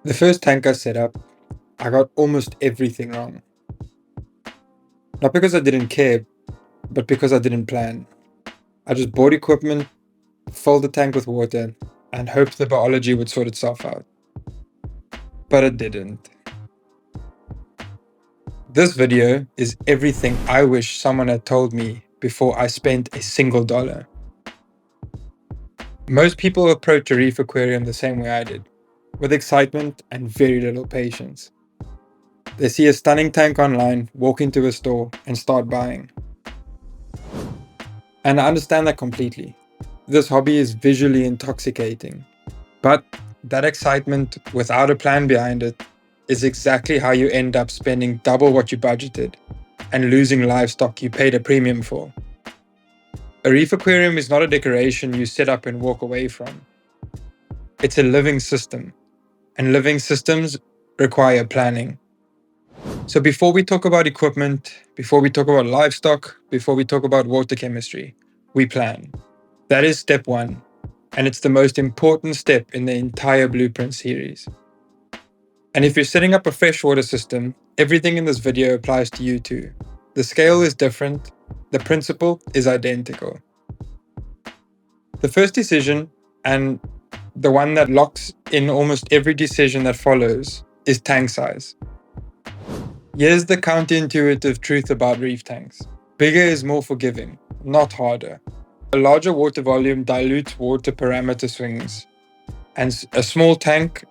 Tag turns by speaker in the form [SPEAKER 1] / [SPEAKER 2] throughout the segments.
[SPEAKER 1] The first tank I set up, I got almost everything wrong. Not because I didn't care, but because I didn't plan. I just bought equipment, filled the tank with water, and hoped the biology would sort itself out. But it didn't. This video is everything I wish someone had told me before I spent a single dollar. Most people approach a reef aquarium the same way I did, with excitement and very little patience. They see a stunning tank online, walk into a store, and start buying. And I understand that completely. This hobby is visually intoxicating. But that excitement without a plan behind it is exactly how you end up spending double what you budgeted and losing livestock you paid a premium for. A reef aquarium is not a decoration you set up and walk away from. It's a living system, and living systems require planning. So before we talk about equipment, before we talk about livestock, before we talk about water chemistry, we plan. That is step one, and it's the most important step in the entire Blueprint series. And if you're setting up a freshwater system, everything in this video applies to you too. The scale is different, the principle is identical. The first decision, and the one that locks in almost every decision that follows, is tank size. Here's the counterintuitive truth about reef tanks. Bigger is more forgiving, not harder. A larger water volume dilutes water parameter swings, and a small tank,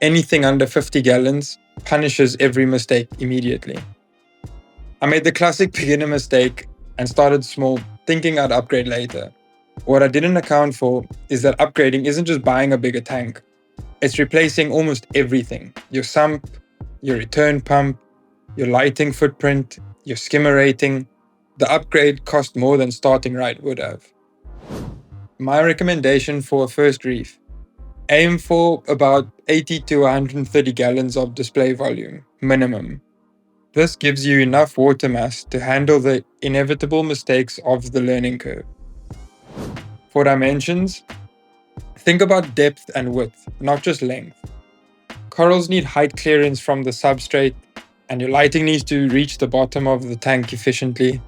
[SPEAKER 1] anything under 50 gallons, punishes every mistake immediately. I made the classic beginner mistake and started small, thinking I'd upgrade later. What I didn't account for is that upgrading isn't just buying a bigger tank. It's replacing almost everything. Your sump, your return pump, your lighting footprint, your skimmer rating. The upgrade cost more than starting right would have. My recommendation for a first reef: aim for about 80 to 130 gallons of display volume, minimum. This gives you enough water mass to handle the inevitable mistakes of the learning curve. For dimensions, think about depth and width, not just length. Corals need height clearance from the substrate, and your lighting needs to reach the bottom of the tank efficiently.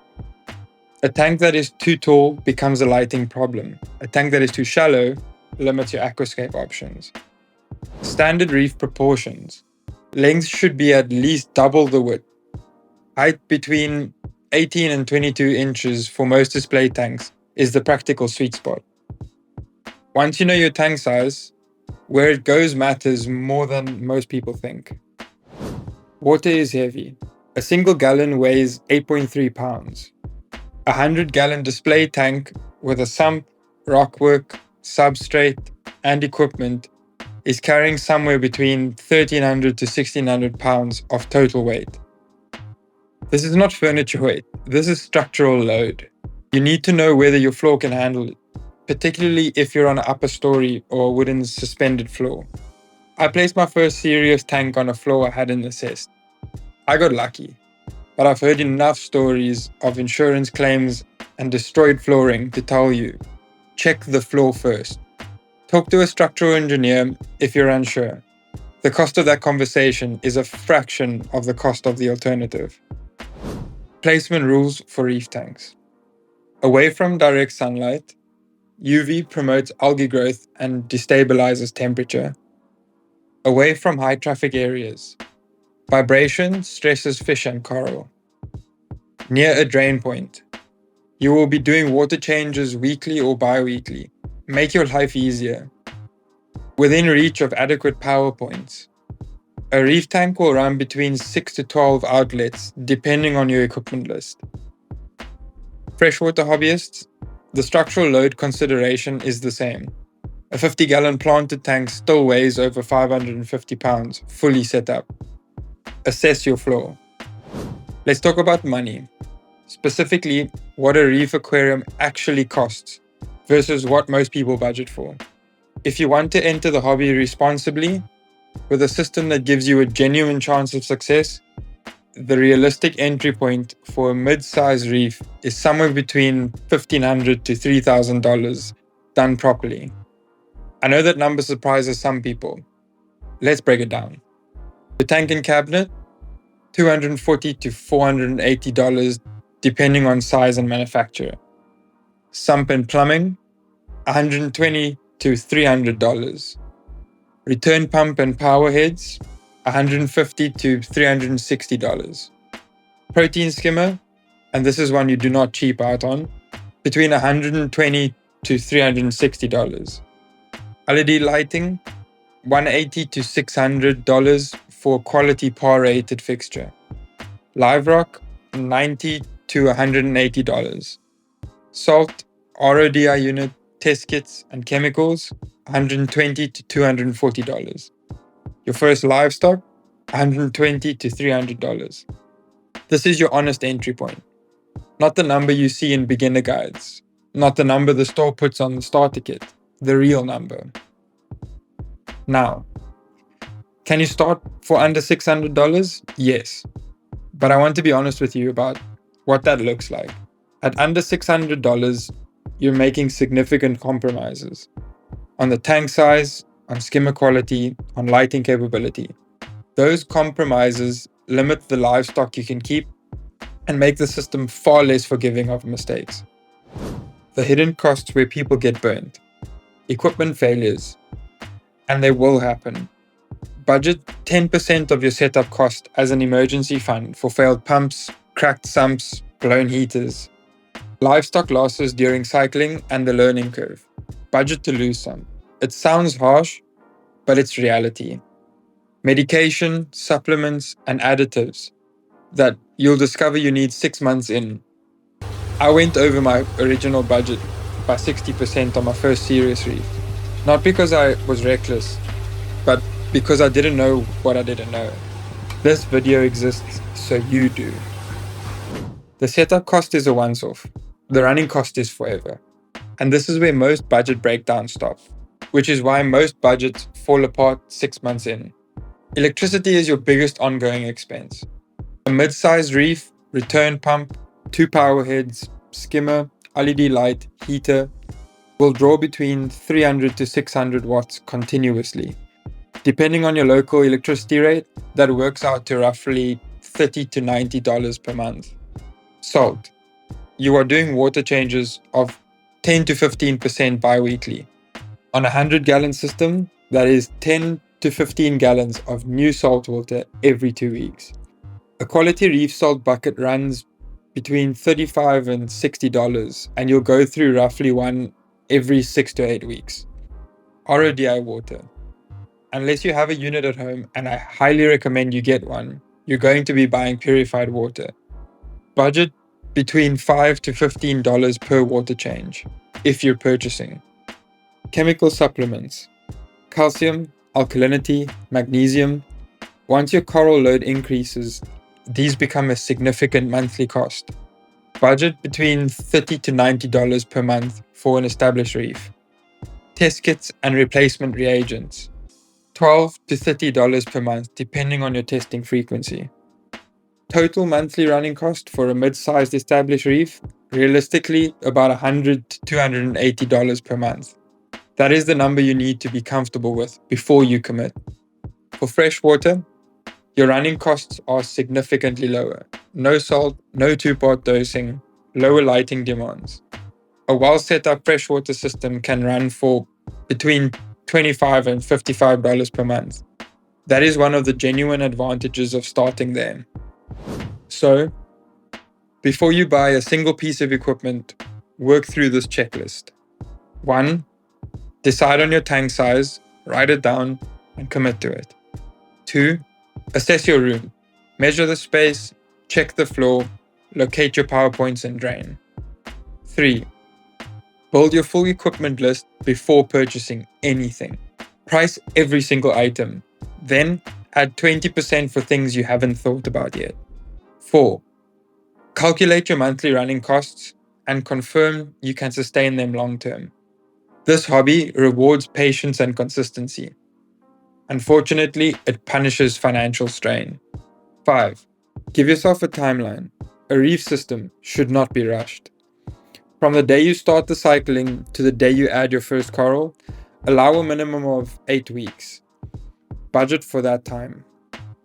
[SPEAKER 1] A tank that is too tall becomes a lighting problem. A tank that is too shallow limits your aquascape options. Standard reef proportions. Length should be at least double the width. Height between 18 and 22 inches for most display tanks is the practical sweet spot. Once you know your tank size, where it goes matters more than most people think. Water is heavy. A single gallon weighs 8.3 pounds. A 100-gallon display tank with a sump, rockwork, substrate, and equipment is carrying somewhere between 1,300 to 1,600 pounds of total weight. This is not furniture weight, this is structural load. You need to know whether your floor can handle it, particularly if you're on an upper story or a wooden suspended floor. I placed my first serious tank on a floor I hadn't assessed. I got lucky, but I've heard enough stories of insurance claims and destroyed flooring to tell you, check the floor first. Talk to a structural engineer if you're unsure. The cost of that conversation is a fraction of the cost of the alternative. Placement rules for reef tanks. Away from direct sunlight, UV promotes algae growth and destabilizes temperature. Away from high traffic areas, vibration stresses fish and coral. Near a drain point, you will be doing water changes weekly or bi-weekly. Make your life easier. Within reach of adequate power points. A reef tank will run between 6 to 12 outlets depending on your equipment list. Freshwater hobbyists, the structural load consideration is the same. A 50-gallon planted tank still weighs over 550 pounds, fully set up. Assess your floor. Let's talk about money. Specifically, what a reef aquarium actually costs versus what most people budget for. If you want to enter the hobby responsibly, with a system that gives you a genuine chance of success, the realistic entry point for a mid-size reef is somewhere between $1,500 to $3,000 done properly. I know that number surprises some people. Let's break it down. The tank and cabinet, $240 to $480 depending on size and manufacturer. Sump and plumbing, $120 to $300. Return pump and power heads, $150 to $360. Protein skimmer, and this is one you do not cheap out on, between $120 to $360. LED lighting, $180 to $600 for quality par-rated fixture. Live rock, $90 to $180. Salt, RODI unit, test kits, and chemicals, $120 to $240. Your first livestock, $120 to $300. This is your honest entry point, not the number you see in beginner guides, not the number the store puts on the starter kit, the real number. Now, can you start for under $600? Yes, but I want to be honest with you about what that looks like. At under $600, you're making significant compromises on the tank size, on skimmer quality, on lighting capability. Those compromises limit the livestock you can keep and make the system far less forgiving of mistakes. The hidden costs where people get burnt, equipment failures, and they will happen. Budget 10% of your setup cost as an emergency fund for failed pumps, cracked sumps, blown heaters. Livestock losses during cycling and the learning curve. Budget to lose some. It sounds harsh, but it's reality. Medication, supplements, and additives that you'll discover you need 6 months in. I went over my original budget by 60% on my first serious reef. Not because I was reckless, but because I didn't know what I didn't know. This video exists so you do. The setup cost is a once-off. The running cost is forever. And this is where most budget breakdowns stop, which is why most budgets fall apart 6 months in. Electricity is your biggest ongoing expense. A mid-sized reef, return pump, 2 power heads, skimmer, LED light, heater will draw between 300 to 600 watts continuously. Depending on your local electricity rate, that works out to roughly $30 to $90 per month. Salt. You are doing water changes of 10 to 15% bi-weekly. On a 100-gallon system, that is 10 to 15 gallons of new salt water every 2 weeks. A quality reef salt bucket runs between $35 and $60, and you'll go through roughly one every 6 to 8 weeks. RODI water. Unless you have a unit at home, and I highly recommend you get one, you're going to be buying purified water. Budget between $5 to $15 per water change, if you're purchasing. Chemical supplements. Calcium, alkalinity, magnesium. Once your coral load increases, these become a significant monthly cost. Budget between $30 to $90 per month for an established reef. Test kits and replacement reagents. $12 to $30 per month depending on your testing frequency. Total monthly running cost for a mid-sized established reef, realistically about $100 to $280 per month. That is the number you need to be comfortable with before you commit. For freshwater, your running costs are significantly lower. No salt, no 2-part dosing, lower lighting demands. A well-set-up freshwater system can run for between $25 and $55 per month. That is one of the genuine advantages of starting there. So, before you buy a single piece of equipment, work through this checklist. 1. Decide on your tank size, write it down, and commit to it. 2. Assess your room. Measure the space, check the floor, locate your power points and drain. 3. Build your full equipment list before purchasing anything. Price every single item. Then add 20% for things you haven't thought about yet. 4. Calculate your monthly running costs and confirm you can sustain them long term. This hobby rewards patience and consistency. Unfortunately, it punishes financial strain. 5. Give yourself a timeline. A reef system should not be rushed. From the day you start the cycling to the day you add your first coral, allow a minimum of 8 weeks. budget for that time.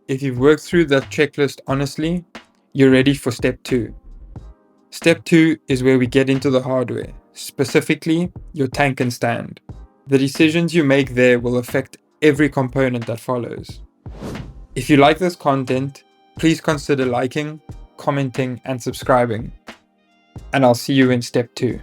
[SPEAKER 1] If you've worked through that checklist honestly, you're ready for step 2. Step 2 is where we get into the hardware, specifically your tank and stand. The decisions you make there will affect every component that follows. If you like this content, please consider liking, commenting, and subscribing. And I'll see you in step 2.